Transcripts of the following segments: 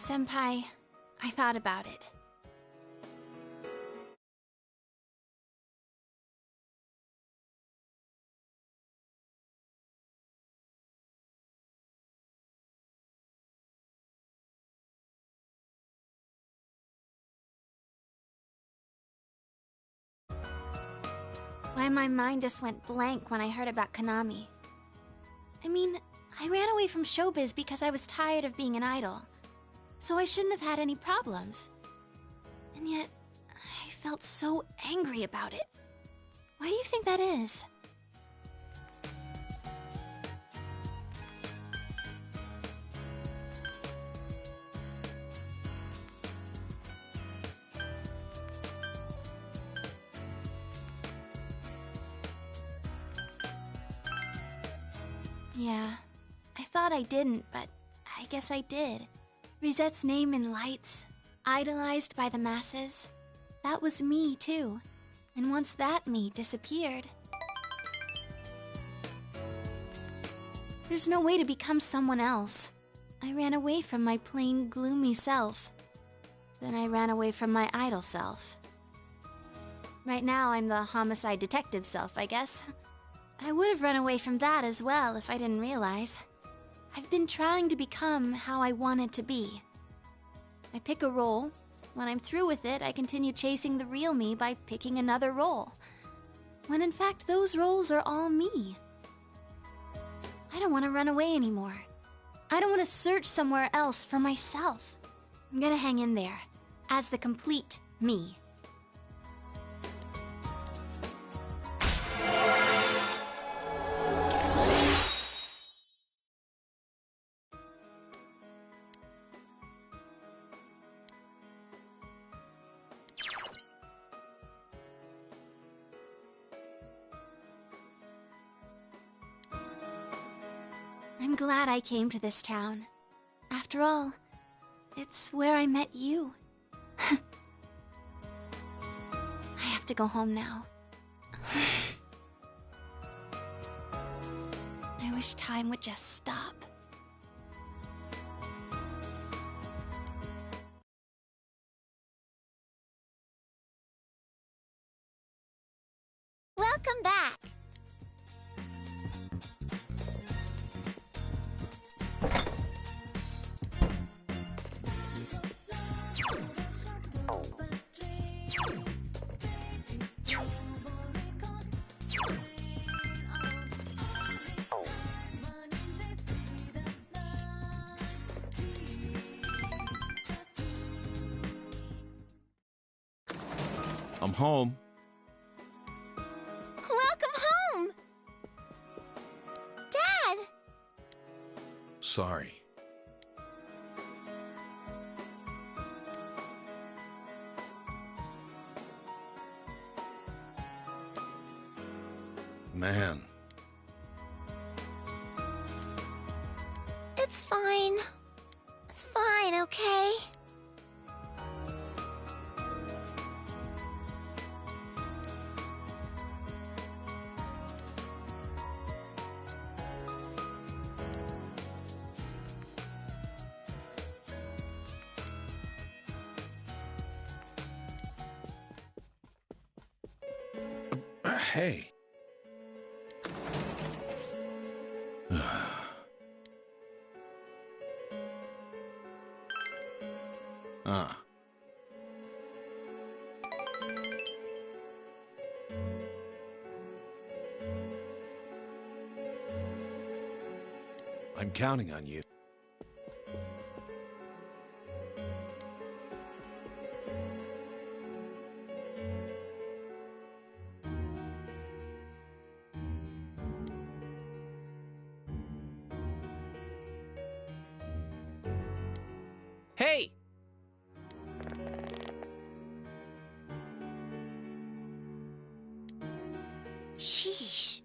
Senpai, I thought about it. Why my mind just went blank when I heard about Konami. I mean, I ran away from showbiz because I was tired of being an idol. So I shouldn't have had any problems. And yet, I felt so angry about it. Why do you think that is? Yeah, I thought I didn't, but I guess I did. Rizette's name in lights, idolized by the masses. That was me, too. And once that me disappeared, there's no way to become someone else. I ran away from my plain, gloomy self. Then I ran away from my idol self. Right now, I'm the homicide detective self, I guess. I would have run away from that as well if I didn't realize. I've been trying to become how I wanted to be. I pick a role. When I'm through with it, I continue chasing the real me by picking another role. When in fact, those roles are all me. I don't want to run away anymore. I don't want to search somewhere else for myself. I'm gonna hang in there, as the complete me. I'm glad I came to this town. After all, it's where I met you. I have to go home now. I wish time would just stop. Welcome back! I'm home. Welcome home! Dad! Sorry. Man. It's fine. It's fine, okay? Hey. I'm counting on you. Hey! Sheesh.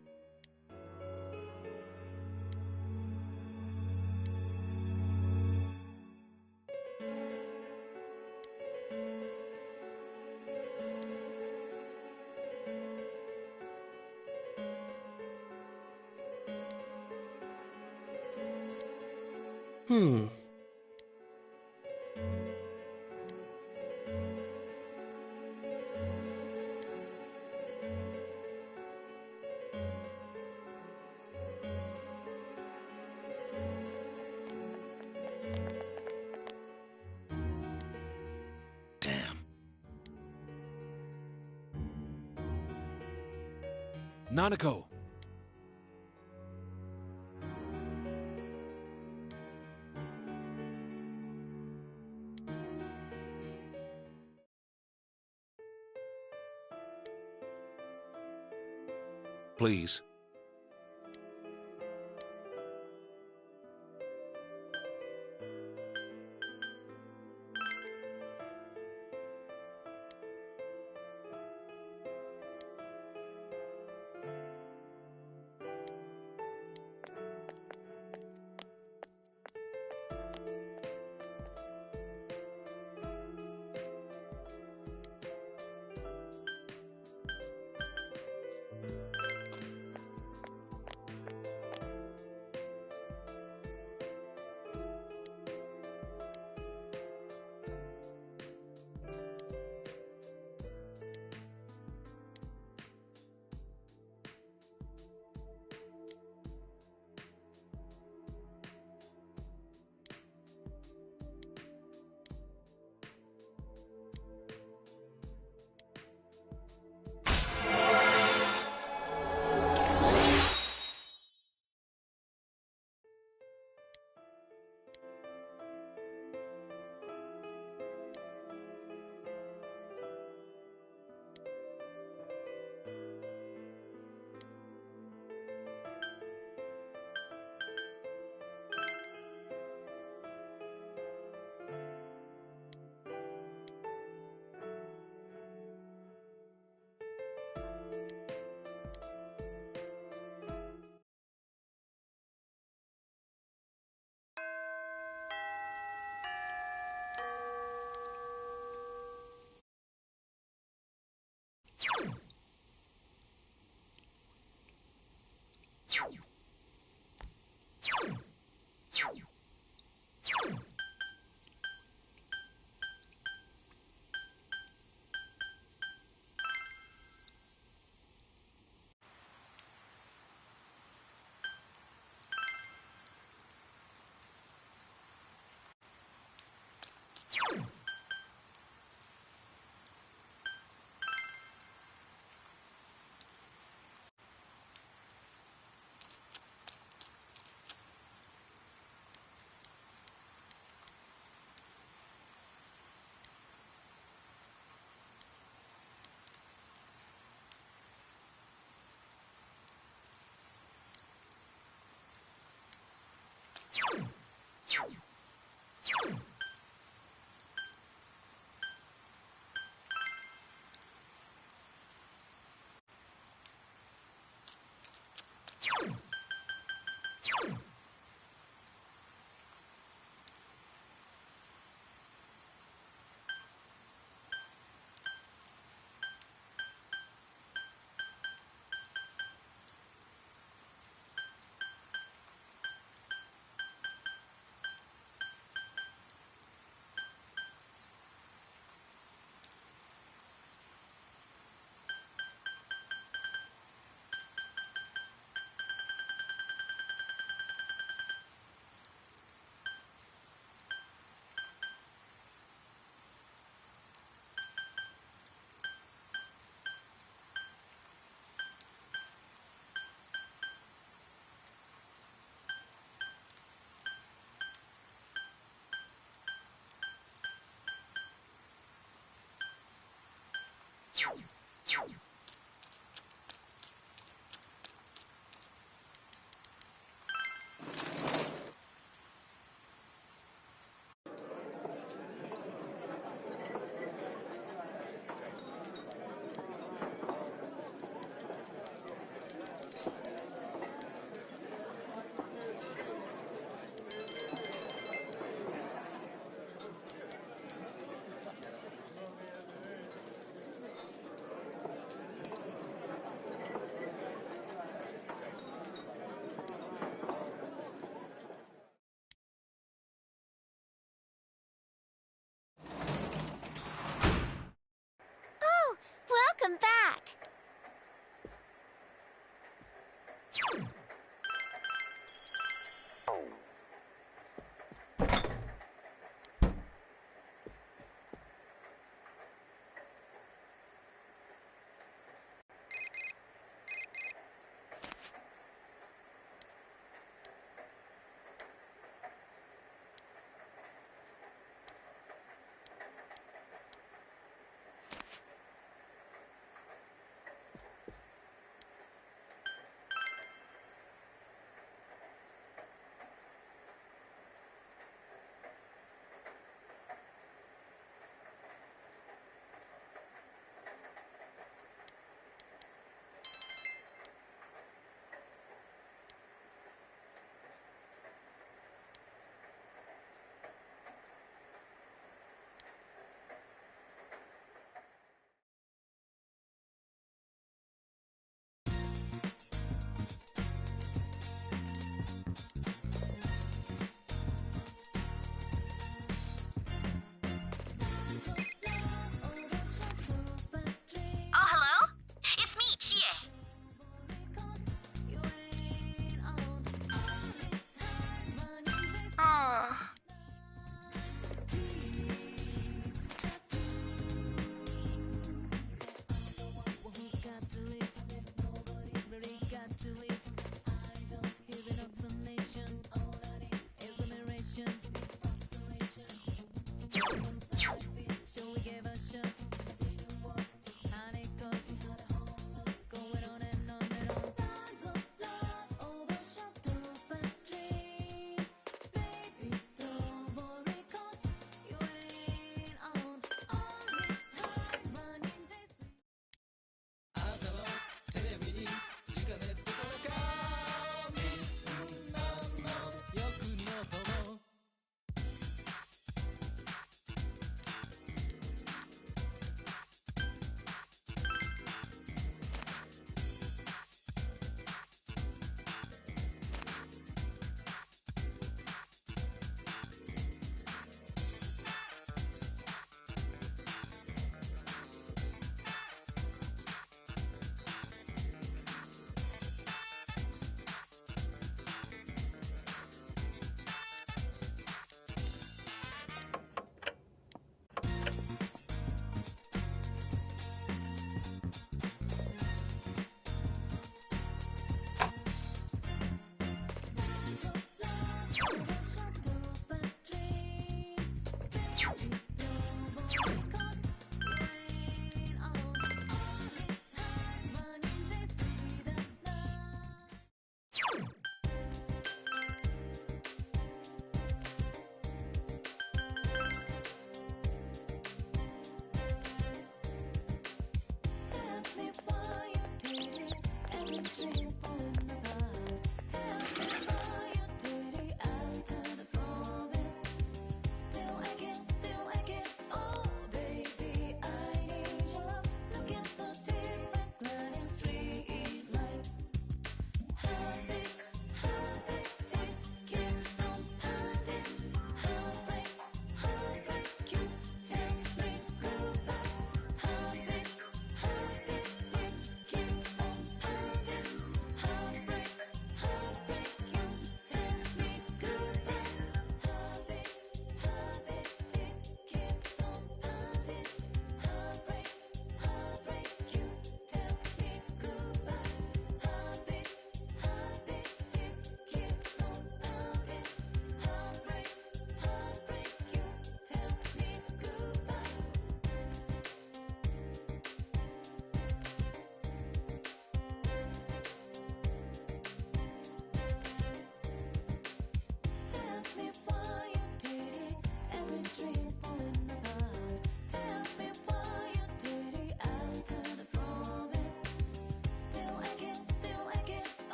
Nanako! Please.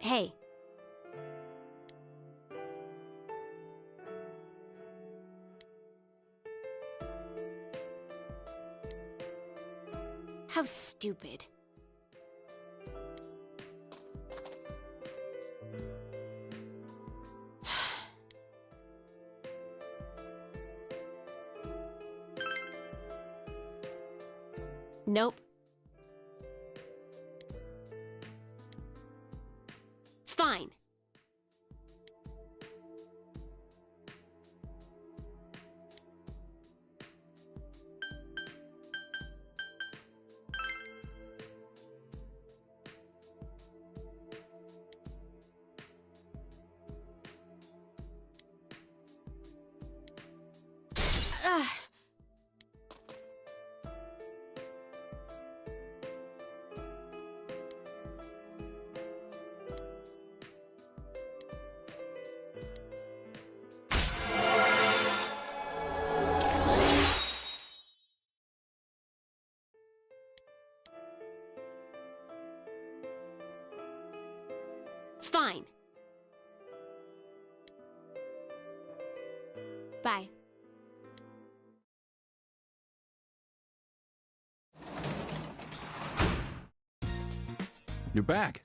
Hey. How stupid. Nope. Fine. Ugh. Fine. Bye. You're back.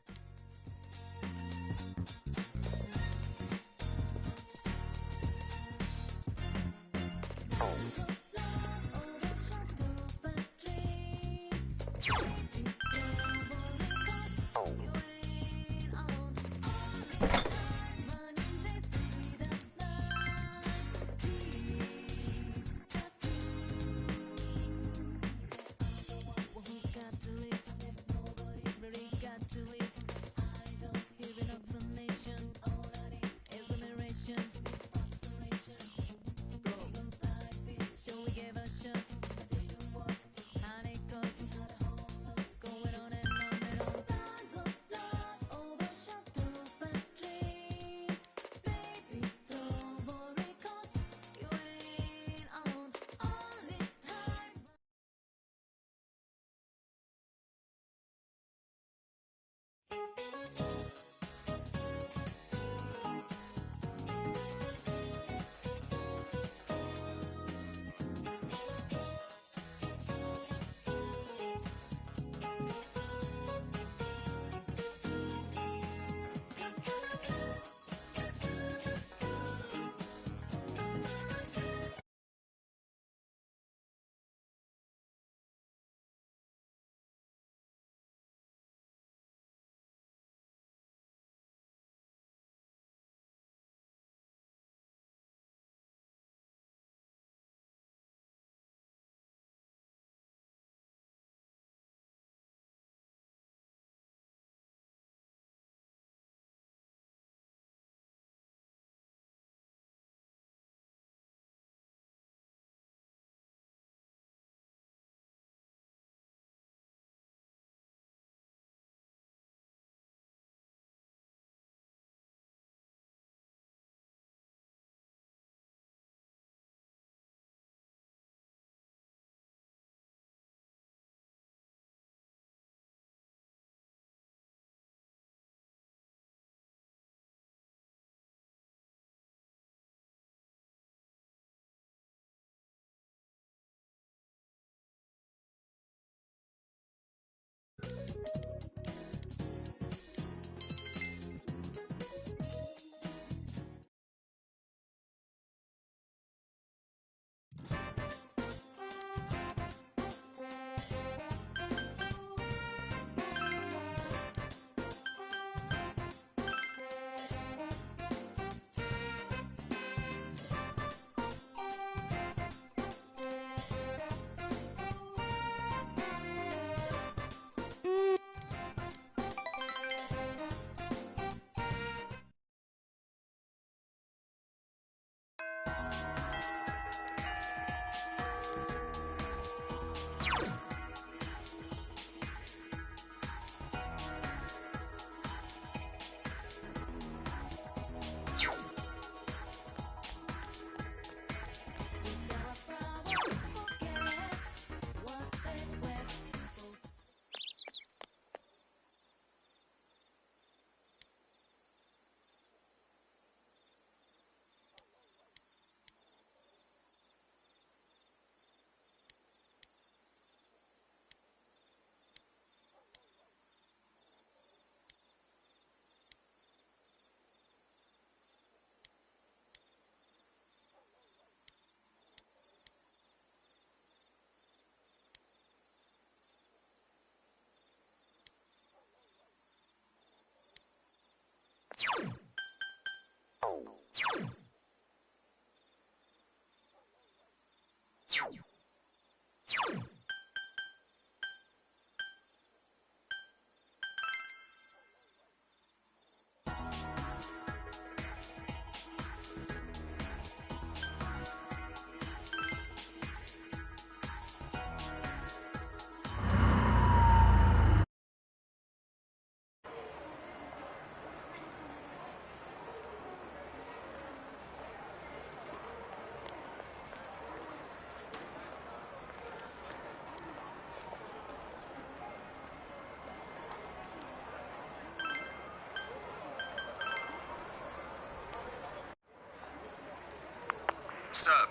Sub.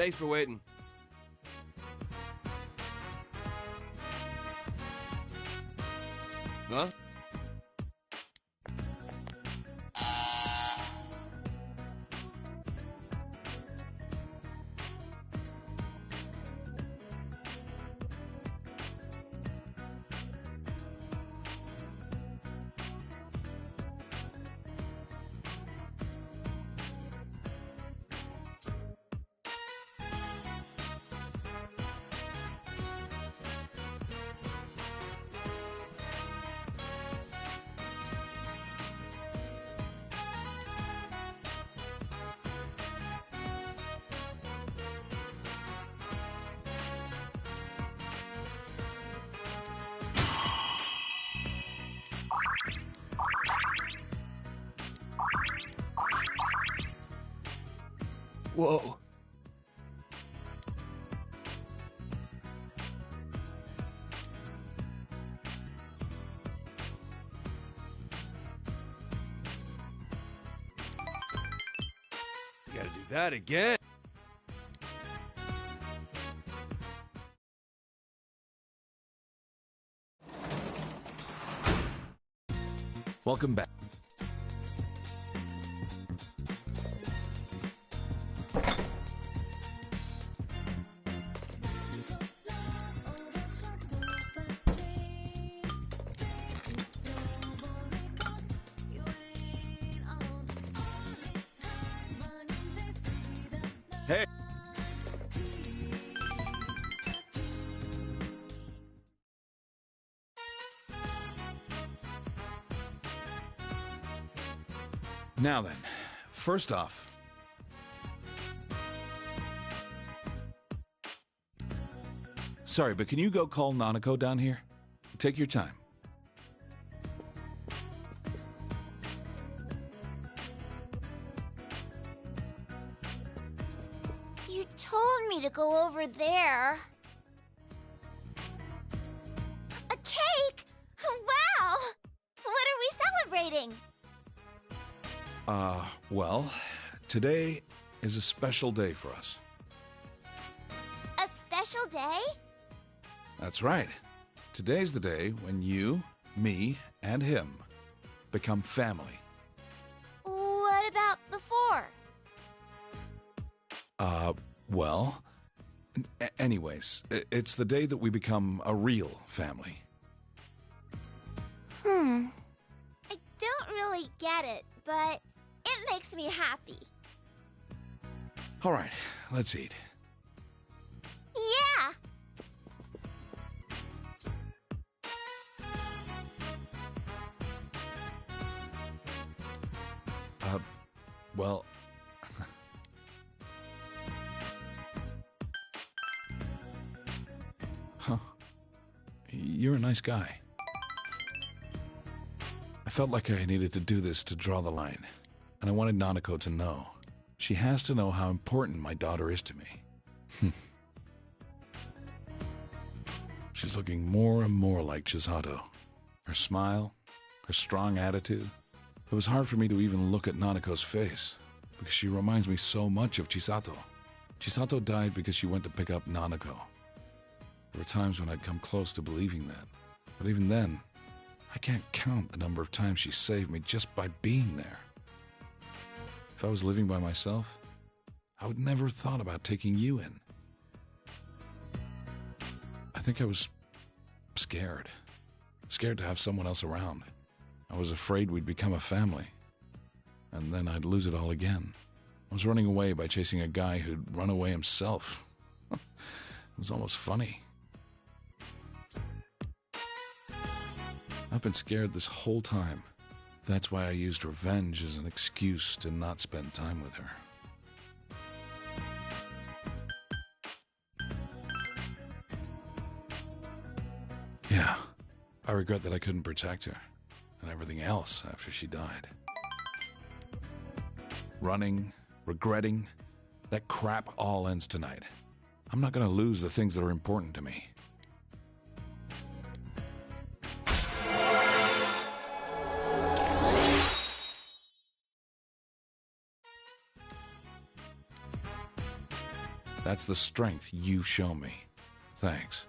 Thanks for waiting. Huh? Whoa. You gotta do that again. Welcome back. Hey. Now then, first off, sorry, but can you go call Nanako down here? Take your time. You told me to go over there. A cake? Wow! What are we celebrating? Well, today is a special day for us. A special day? That's right. Today's the day when you, me, and him become family. What about before? Well, anyways, it's the day that we become a real family. I don't really get it, but it makes me happy. All right, let's eat. Yeah! Well... Huh. You're a nice guy. I felt like I needed to do this to draw the line, and I wanted Nanako to know. She has to know how important my daughter is to me. She's looking more and more like Chisato. Her smile, her strong attitude. It was hard for me to even look at Nanako's face, because she reminds me so much of Chisato. Chisato died because she went to pick up Nanako. There were times when I'd come close to believing that, but even then, I can't count the number of times she saved me just by being there. If I was living by myself, I would never have thought about taking you in. I think I was scared. Scared to have someone else around. I was afraid we'd become a family. And then I'd lose it all again. I was running away by chasing a guy who'd run away himself. It was almost funny. I've been scared this whole time. That's why I used revenge as an excuse to not spend time with her. Yeah, I regret that I couldn't protect her and everything else after she died. Running, regretting, that crap all ends tonight. I'm not gonna lose the things that are important to me. That's the strength you've shown me. Thanks.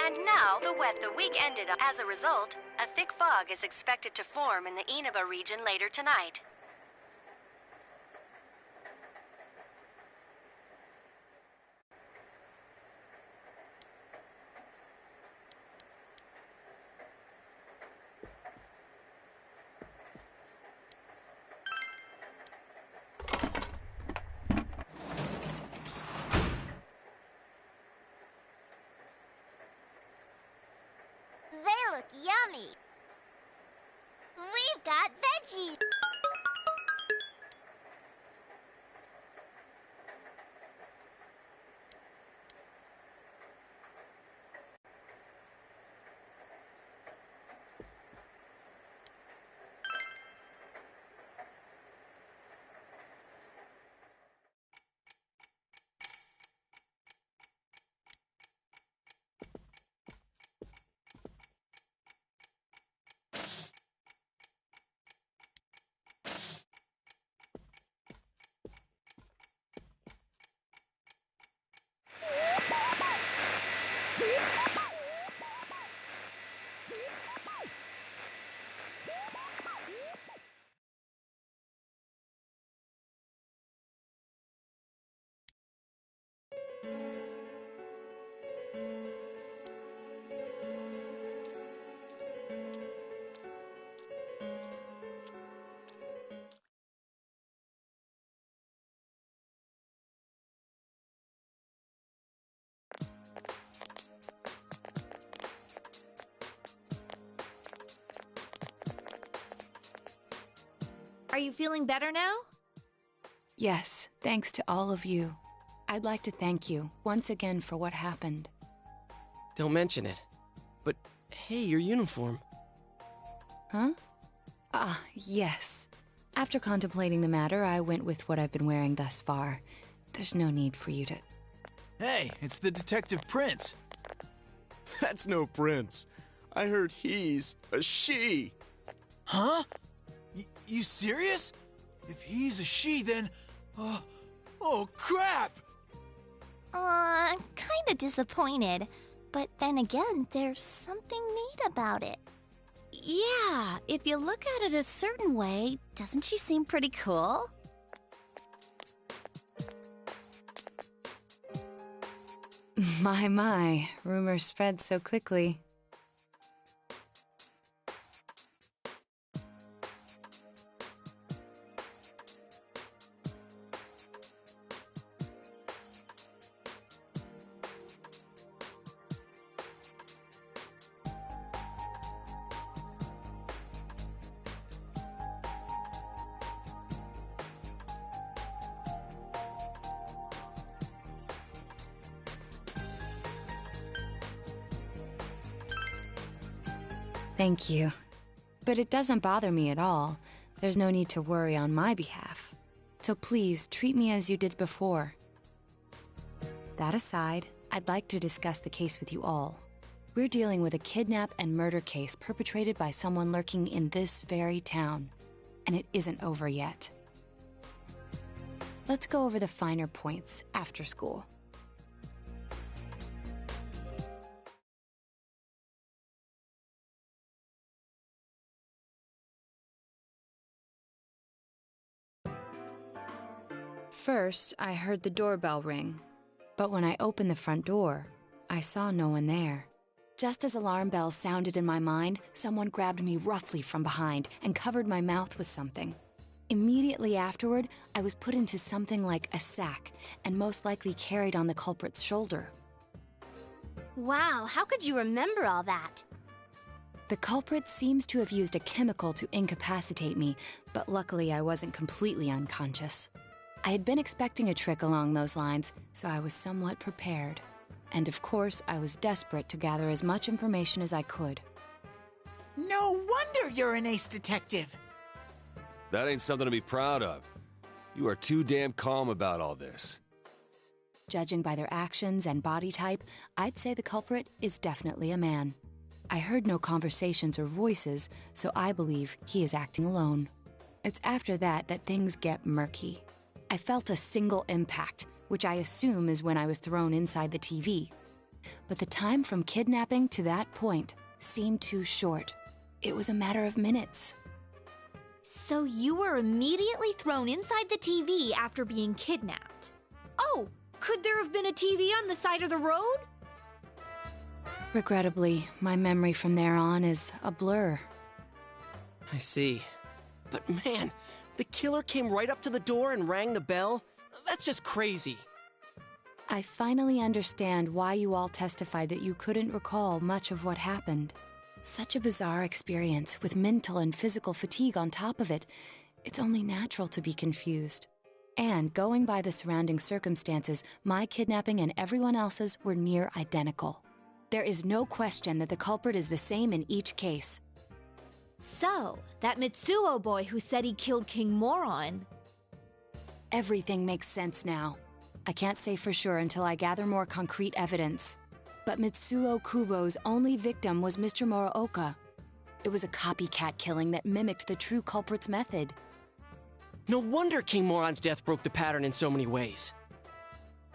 And now, the week ended. As a result, a thick fog is expected to form in the Inaba region later tonight. They look yummy. We've got veggies. Are you feeling better now? Yes, thanks to all of you. I'd like to thank you once again for what happened. Don't mention it. But hey, your uniform. Huh? Yes. After contemplating the matter, I went with what I've been wearing thus far. There's no need for you to... Hey, it's the Detective Prince. That's no prince. I heard he's a she. Huh? You serious? If he's a she, then... oh, crap! Kinda disappointed. But then again, there's something neat about it. Yeah, if you look at it a certain way, doesn't she seem pretty cool? My, rumors spread so quickly. Thank you. But it doesn't bother me at all. There's no need to worry on my behalf. So please, treat me as you did before. That aside, I'd like to discuss the case with you all. We're dealing with a kidnap and murder case perpetrated by someone lurking in this very town. And it isn't over yet. Let's go over the finer points after school. First, I heard the doorbell ring. But when I opened the front door, I saw no one there. Just as alarm bells sounded in my mind, someone grabbed me roughly from behind and covered my mouth with something. Immediately afterward, I was put into something like a sack and most likely carried on the culprit's shoulder. Wow, how could you remember all that? The culprit seems to have used a chemical to incapacitate me, but luckily I wasn't completely unconscious. I had been expecting a trick along those lines, so I was somewhat prepared. And of course, I was desperate to gather as much information as I could. No wonder you're an ace detective! That ain't something to be proud of. You are too damn calm about all this. Judging by their actions and body type, I'd say the culprit is definitely a man. I heard no conversations or voices, so I believe he is acting alone. It's after that that things get murky. I felt a single impact, which I assume is when I was thrown inside the TV. But the time from kidnapping to that point seemed too short. It was a matter of minutes. So you were immediately thrown inside the TV after being kidnapped. Oh, could there have been a TV on the side of the road? Regrettably, my memory from there on is a blur. I see. But man, the killer came right up to the door and rang the bell? That's just crazy. I finally understand why you all testified that you couldn't recall much of what happened. Such a bizarre experience with mental and physical fatigue on top of it. It's only natural to be confused. And going by the surrounding circumstances, my kidnapping and everyone else's were near identical. There is no question that the culprit is the same in each case. So, that Mitsuo boy who said he killed King Moron. Everything makes sense now. I can't say for sure until I gather more concrete evidence. But Mitsuo Kubo's only victim was Mr. Muraoka. It was a copycat killing that mimicked the true culprit's method. No wonder King Moron's death broke the pattern in so many ways.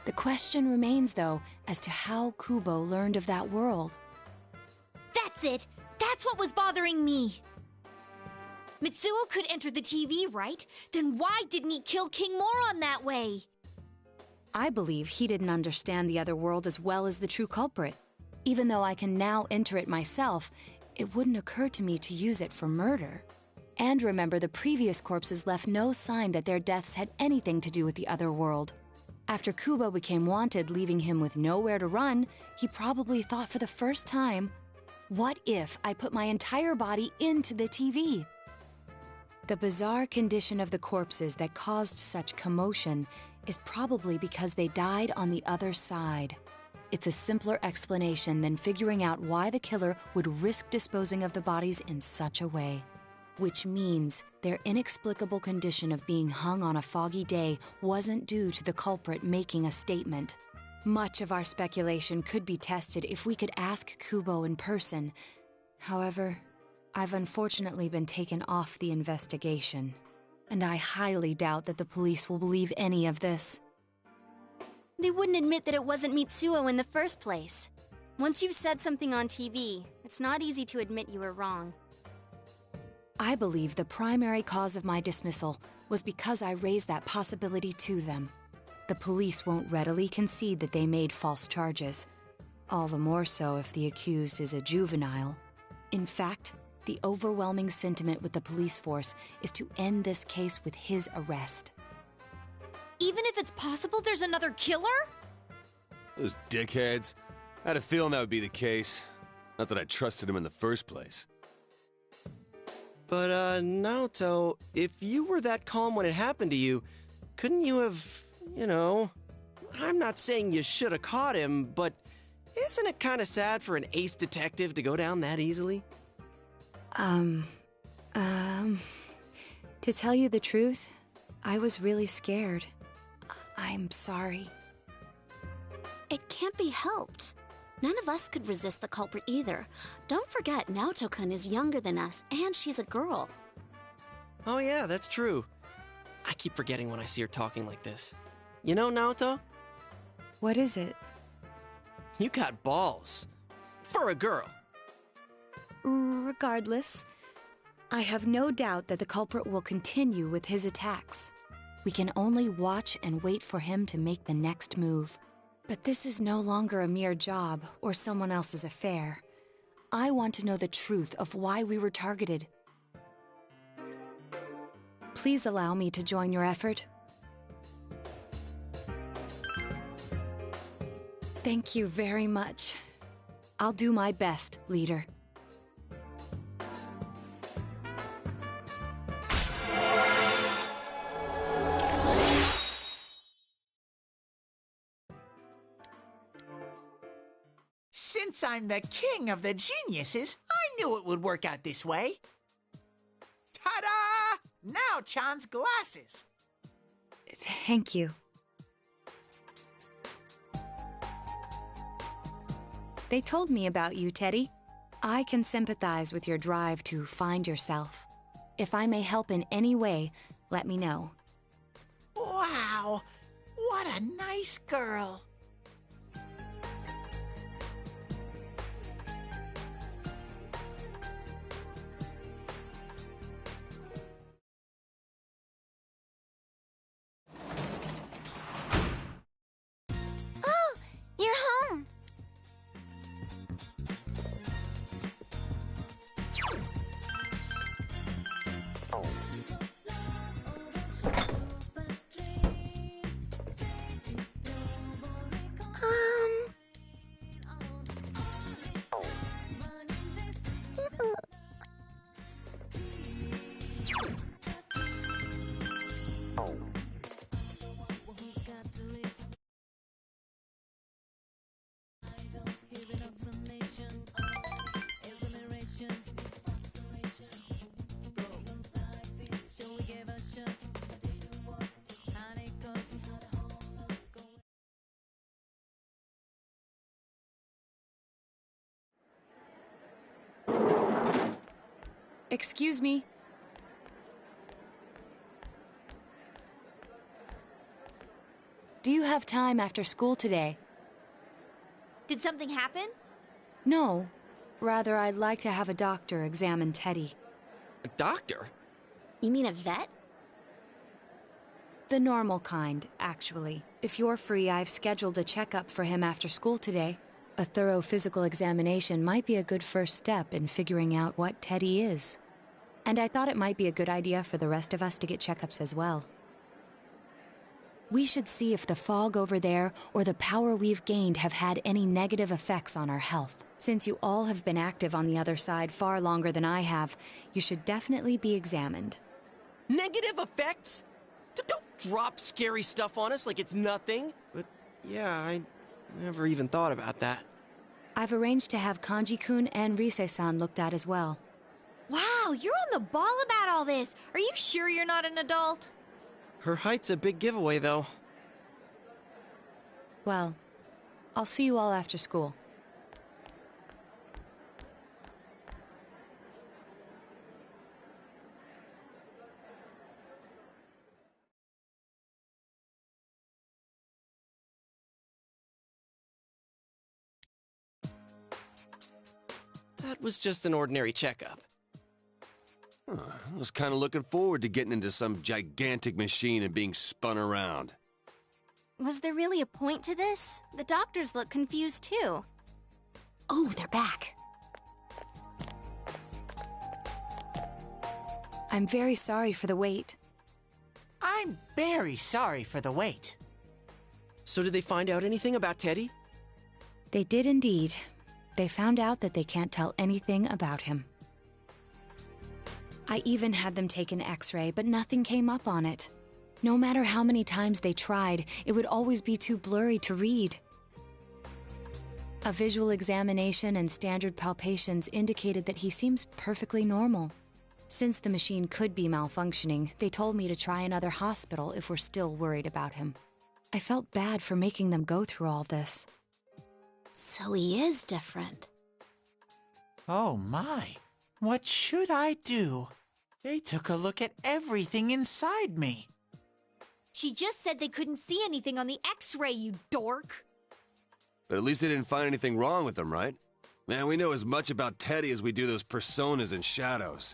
The question remains, though, as to how Kubo learned of that world. That's it! That's what was bothering me! Mitsuo could enter the TV, right? Then why didn't he kill King Moron that way? I believe he didn't understand the other world as well as the true culprit. Even though I can now enter it myself, it wouldn't occur to me to use it for murder. And remember, the previous corpses left no sign that their deaths had anything to do with the other world. After Kubo became wanted, leaving him with nowhere to run, he probably thought for the first time, what if I put my entire body into the TV? The bizarre condition of the corpses that caused such commotion is probably because they died on the other side. It's a simpler explanation than figuring out why the killer would risk disposing of the bodies in such a way. Which means their inexplicable condition of being hung on a foggy day wasn't due to the culprit making a statement. Much of our speculation could be tested if we could ask Kubo in person. However, I've unfortunately been taken off the investigation, and I highly doubt that the police will believe any of this. They wouldn't admit that it wasn't Mitsuo in the first place. Once you've said something on TV, it's not easy to admit you were wrong. I believe the primary cause of my dismissal was because I raised that possibility to them. The police won't readily concede that they made false charges, all the more so if the accused is a juvenile. In fact, the overwhelming sentiment with the police force is to end this case with his arrest. Even if it's possible there's another killer? Those dickheads. I had a feeling that would be the case. Not that I trusted him in the first place. But, Naoto, if you were that calm when it happened to you, couldn't you have, I'm not saying you should have caught him, but isn't it kind of sad for an ace detective to go down that easily? To tell you the truth, I was really scared. I'm sorry. It can't be helped. None of us could resist the culprit either. Don't forget, Naoto-kun is younger than us, and she's a girl. Oh yeah, that's true. I keep forgetting when I see her talking like this. You know, Naoto? What is it? You got balls. For a girl. Regardless, I have no doubt that the culprit will continue with his attacks. We can only watch and wait for him to make the next move. But this is no longer a mere job or someone else's affair. I want to know the truth of why we were targeted. Please allow me to join your effort. Thank you very much. I'll do my best, leader. Since I'm the king of the geniuses, I knew it would work out this way. Ta-da! Now Chan's glasses. Thank you. They told me about you, Teddy. I can sympathize with your drive to find yourself. If I may help in any way, let me know. Wow, what a nice girl. Oh, you're home. Excuse me. Do you have time after school today? Did something happen? No. Rather, I'd like to have a doctor examine Teddy. A doctor? You mean a vet? The normal kind, actually. If you're free, I've scheduled a checkup for him after school today. A thorough physical examination might be a good first step in figuring out what Teddy is. And I thought it might be a good idea for the rest of us to get checkups as well. We should see if the fog over there or the power we've gained have had any negative effects on our health. Since you all have been active on the other side far longer than I have, you should definitely be examined. Negative effects? Don't drop scary stuff on us like it's nothing. But yeah, I never even thought about that. I've arranged to have Kanji-kun and Rise-san looked at as well. Wow, you're on the ball about all this. Are you sure you're not an adult? Her height's a big giveaway, though. Well, I'll see you all after school. That was just an ordinary checkup. I was kind of looking forward to getting into some gigantic machine and being spun around. Was there really a point to this? The doctors look confused too. Oh, they're back. I'm very sorry for the wait. I'm very sorry for the wait. So did they find out anything about Teddy? They did indeed. They found out that they can't tell anything about him. I even had them take an X-ray, but nothing came up on it. No matter how many times they tried, it would always be too blurry to read. A visual examination and standard palpations indicated that he seems perfectly normal. Since the machine could be malfunctioning, they told me to try another hospital if we're still worried about him. I felt bad for making them go through all this. So he is different. Oh my. What should I do? They took a look at everything inside me. She just said they couldn't see anything on the X-ray, you dork. But at least they didn't find anything wrong with him, right? Man, we know as much about Teddy as we do those personas and shadows.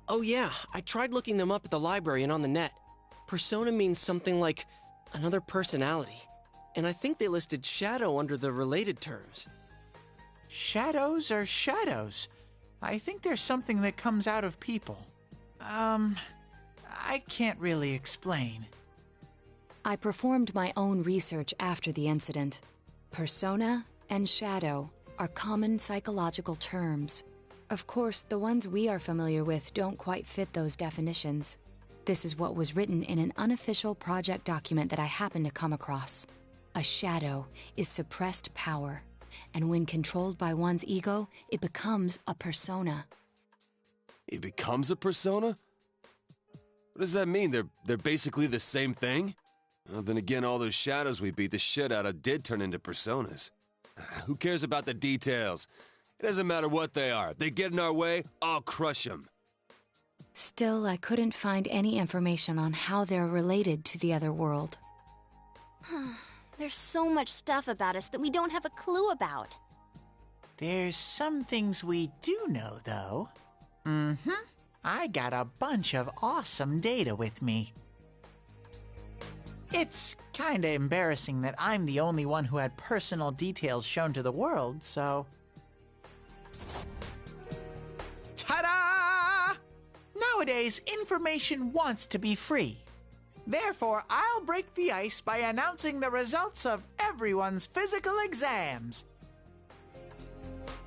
Oh yeah, I tried looking them up at the library and on the net. Persona means something like another personality. And I think they listed shadow under the related terms. Shadows are shadows. I think there's something that comes out of people. I can't really explain. I performed my own research after the incident. Persona and shadow are common psychological terms. Of course, the ones we are familiar with don't quite fit those definitions. This is what was written in an unofficial project document that I happened to come across. A shadow is suppressed power, and when controlled by one's ego, it becomes a persona. It becomes a persona? What does that mean? They're basically the same thing? Well, then again, all those shadows we beat the shit out of did turn into personas. Who cares about the details? It doesn't matter what they are. They get in our way, I'll crush them. Still, I couldn't find any information on how they're related to the other world. There's so much stuff about us that we don't have a clue about. There's some things we do know, though. I got a bunch of awesome data with me. It's kinda embarrassing that I'm the only one who had personal details shown to the world, so... Ta-da! Nowadays, information wants to be free. Therefore, I'll break the ice by announcing the results of everyone's physical exams.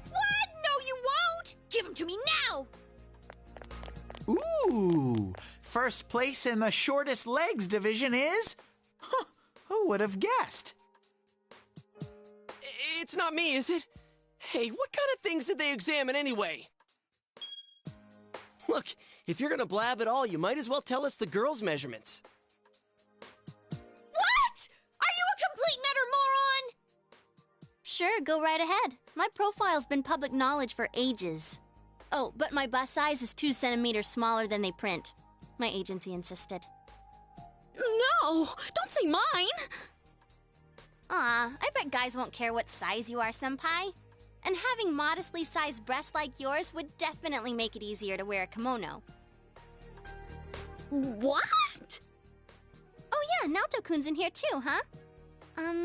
What? No, you won't! Give them to me now! Ooh! First place in the shortest legs division is... Huh, who would have guessed? It's not me, is it? Hey, what kind of things did they examine anyway? Look, if you're gonna blab at all, you might as well tell us the girls' measurements. What? Are you a complete and utter moron? Sure, go right ahead. My profile's been public knowledge for ages. Oh, but my bust size is 2 centimeters smaller than they print. My agency insisted. No! Don't say mine! Aw, I bet guys won't care what size you are, senpai. And having modestly sized breasts like yours would definitely make it easier to wear a kimono. What? Oh yeah, Naoto-kun's in here too, huh?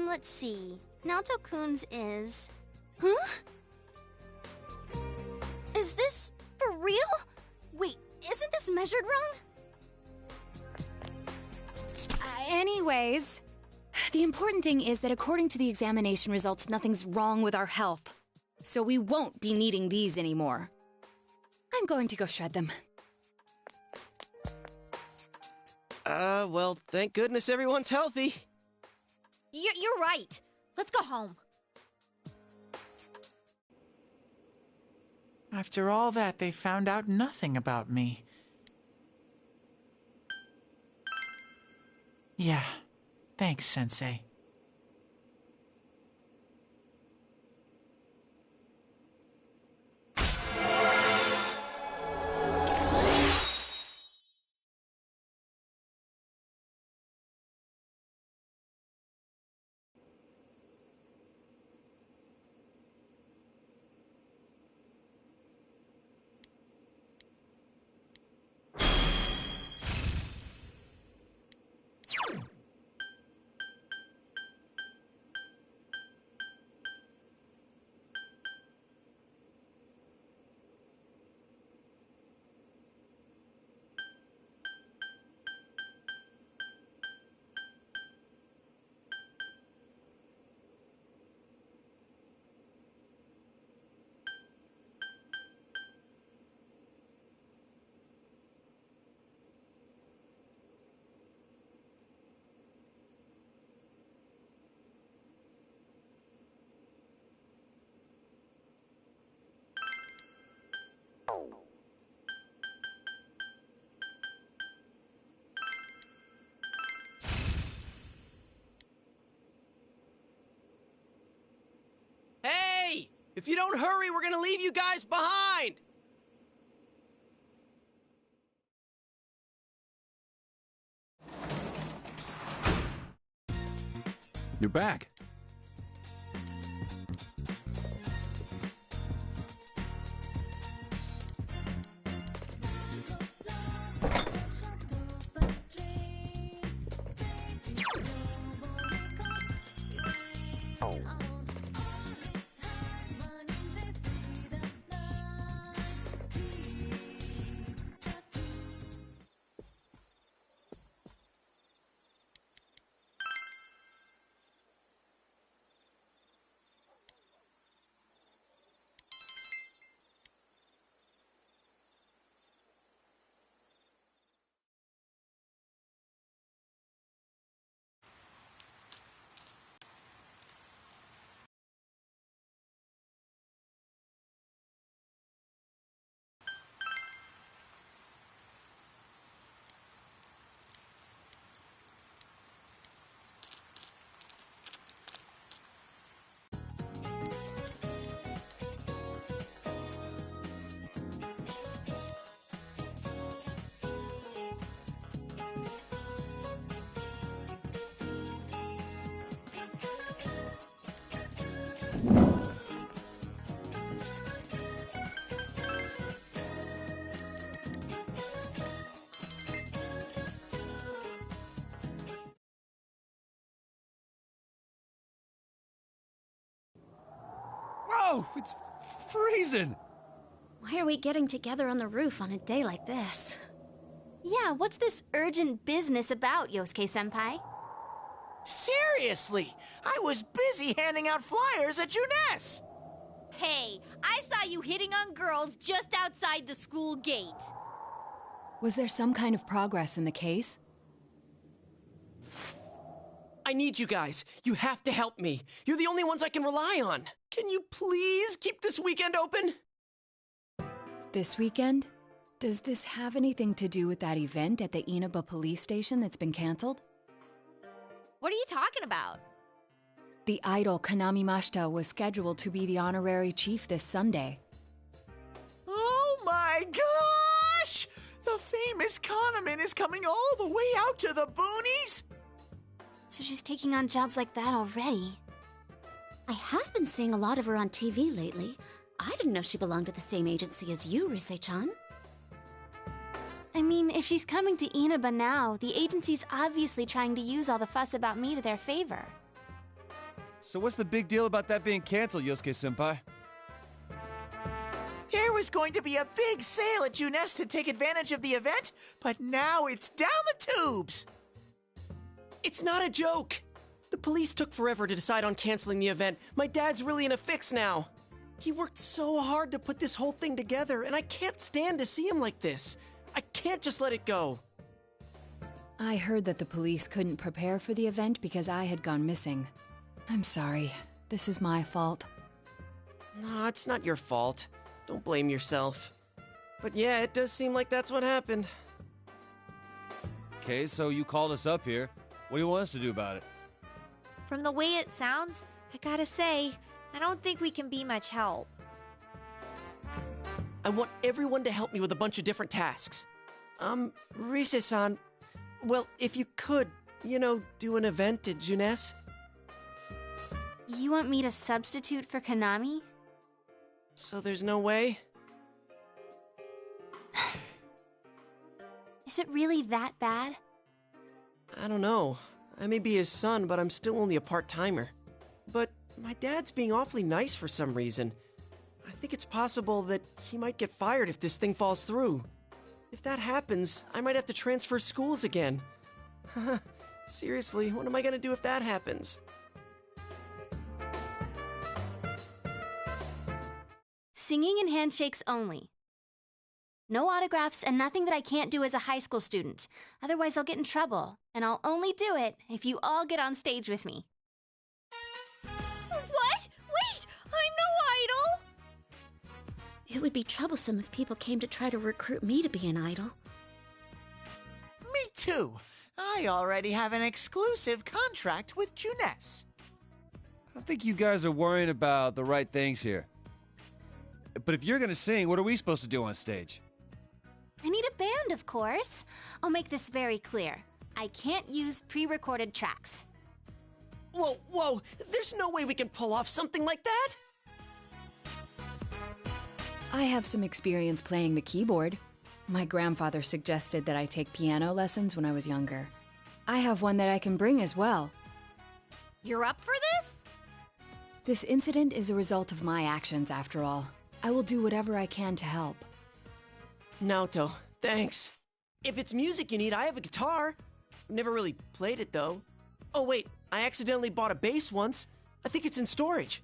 Let's see. Naoto-kun's is... Huh? Is this for real? Wait, isn't this measured wrong? Anyways, the important thing is that according to the examination results, nothing's wrong with our health. So we won't be needing these anymore. I'm going to go shred them. Well, thank goodness everyone's healthy. You're right. Let's go home. After all that, they found out nothing about me. Yeah, thanks, Sensei. If you don't hurry, we're gonna leave you guys behind! You're back. Whoa, it's freezing! Why are we getting together on the roof on a day like this? Yeah, what's this urgent business about, Yosuke-senpai? Seriously, I was busy handing out flyers at Juness. Hey, I saw you hitting on girls just outside the school gate. Was there some kind of progress in the case? I need you guys. You have to help me. You're the only ones I can rely on. Can you please keep this weekend open? This weekend? Does this have anything to do with that event at the Inaba police station that's been canceled? What are you talking about? The idol Kanami Mashita was scheduled to be the honorary chief this Sunday. Oh my gosh! The famous Kahneman is coming all the way out to the boonies? So she's taking on jobs like that already. I have been seeing a lot of her on TV lately. I didn't know she belonged to the same agency as you, Rise-chan. I mean, if she's coming to Inaba now, the agency's obviously trying to use all the fuss about me to their favor. So what's the big deal about that being canceled, Yosuke-senpai? There was going to be a big sale at Juness to take advantage of the event, but now it's down the tubes! It's not a joke. The police took forever to decide on canceling the event. My dad's really in a fix now. He worked so hard to put this whole thing together, and I can't stand to see him like this. I can't just let it go. I heard that the police couldn't prepare for the event because I had gone missing. I'm sorry. This is my fault. No, it's not your fault. Don't blame yourself. But yeah, it does seem like that's what happened. Okay, so you called us up here. What do you want us to do about it? From the way it sounds, I gotta say, I don't think we can be much help. I want everyone to help me with a bunch of different tasks. Rise-san, well, if you could, do an event at Juness? You want me to substitute for Kanami? So there's no way? Is it really that bad? I don't know. I may be his son, but I'm still only a part-timer. But my dad's being awfully nice for some reason. I think it's possible that he might get fired if this thing falls through. If that happens, I might have to transfer schools again. Seriously, what am I gonna do if that happens? Singing and handshakes only. No autographs and nothing that I can't do as a high school student. Otherwise I'll get in trouble, and I'll only do it if you all get on stage with me. What? Wait! I'm no idol! It would be troublesome if people came to try to recruit me to be an idol. Me too. I already have an exclusive contract with Juness. I don't think you guys are worrying about the right things here. But if you're gonna sing, what are we supposed to do on stage? I need a band, of course. I'll make this very clear. I can't use pre-recorded tracks. Whoa, whoa! There's no way we can pull off something like that! I have some experience playing the keyboard. My grandfather suggested that I take piano lessons when I was younger. I have one that I can bring as well. You're up for this? This incident is a result of my actions, after all. I will do whatever I can to help. Naoto, thanks. If it's music you need, I have a guitar. Never really played it, though. Oh, wait, I accidentally bought a bass once. I think it's in storage.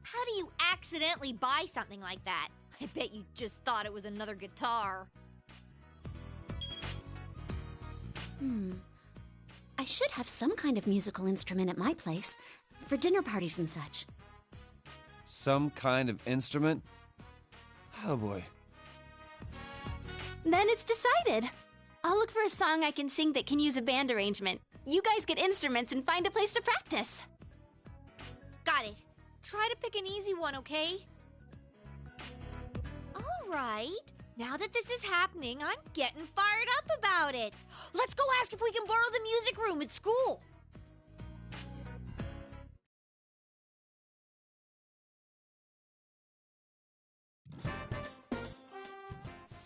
How do you accidentally buy something like that? I bet you just thought it was another guitar. I should have some kind of musical instrument at my place, for dinner parties and such. Some kind of instrument? Oh boy. Then it's decided. I'll look for a song I can sing that can use a band arrangement. You guys get instruments and find a place to practice. Got it. Try to pick an easy one, okay? All right. Now that this is happening, I'm getting fired up about it. Let's go ask if we can borrow the music room at school.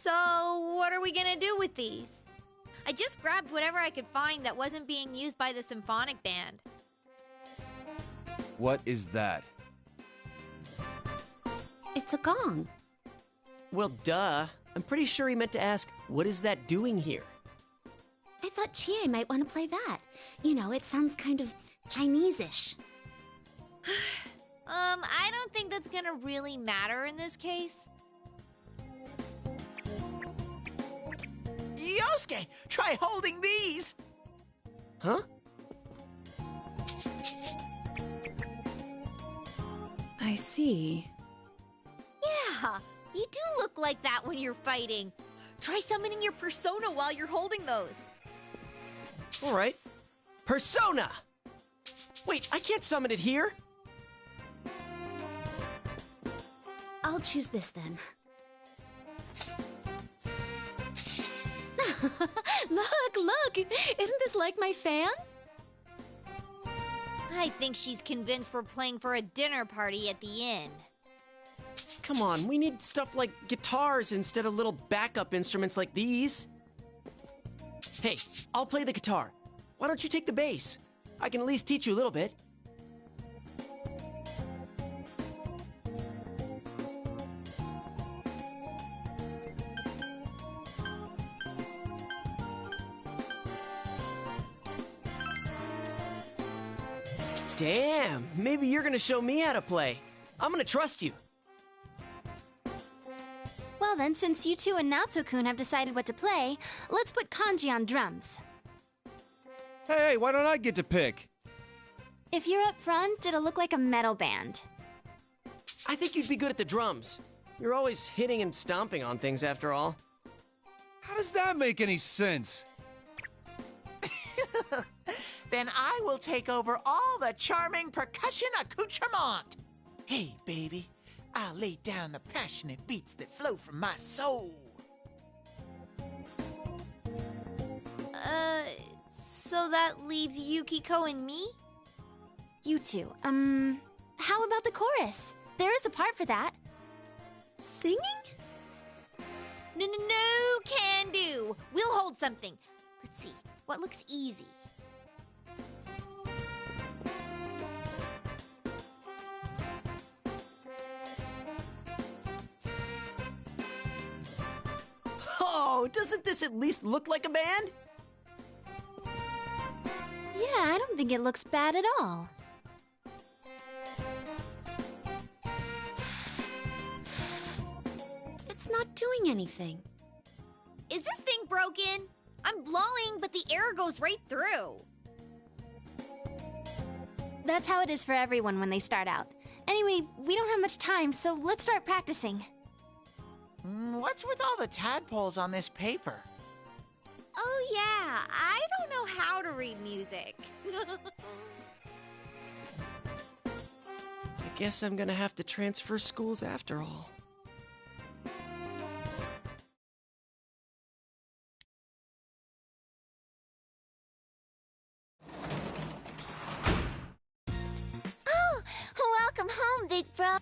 So, what are we gonna do with these? I just grabbed whatever I could find that wasn't being used by the symphonic band. What is that? It's a gong. Well, duh. I'm pretty sure he meant to ask, what is that doing here? I thought Chie might want to play that. You know, it sounds kind of Chinese-ish. I don't think that's gonna really matter in this case. Yosuke, try holding these! Huh? I see. Yeah, you do look like that when you're fighting. Try summoning your persona while you're holding those. All right. Persona! Wait, I can't summon it here. I'll choose this then. Look! Isn't this like my fan? I think she's convinced we're playing for a dinner party at the inn. Come on, we need stuff like guitars instead of little backup instruments like these. Hey, I'll play the guitar. Why don't you take the bass? I can at least teach you a little bit. Damn, maybe you're gonna show me how to play. I'm gonna trust you. Well then, since you two and Naoto-kun have decided what to play, let's put Kanji on drums. Hey, why don't I get to pick? If you're up front, it'll look like a metal band. I think you'd be good at the drums. You're always hitting and stomping on things after all. How does that make any sense? Then I will take over all the charming percussion accoutrement. Hey, baby, I'll lay down the passionate beats that flow from my soul. So that leaves Yukiko and me? You two, how about the chorus? There is a part for that. Singing? No, can do. We'll hold something. Let's see, what looks easy? Oh, doesn't this at least look like a band? Yeah, I don't think it looks bad at all. It's not doing anything. Is this thing broken? I'm blowing, but the air goes right through. That's how it is for everyone when they start out. Anyway, we don't have much time, so let's start practicing. What's with all the tadpoles on this paper? Oh yeah, I don't know how to read music. I guess I'm gonna have to transfer schools after all. from...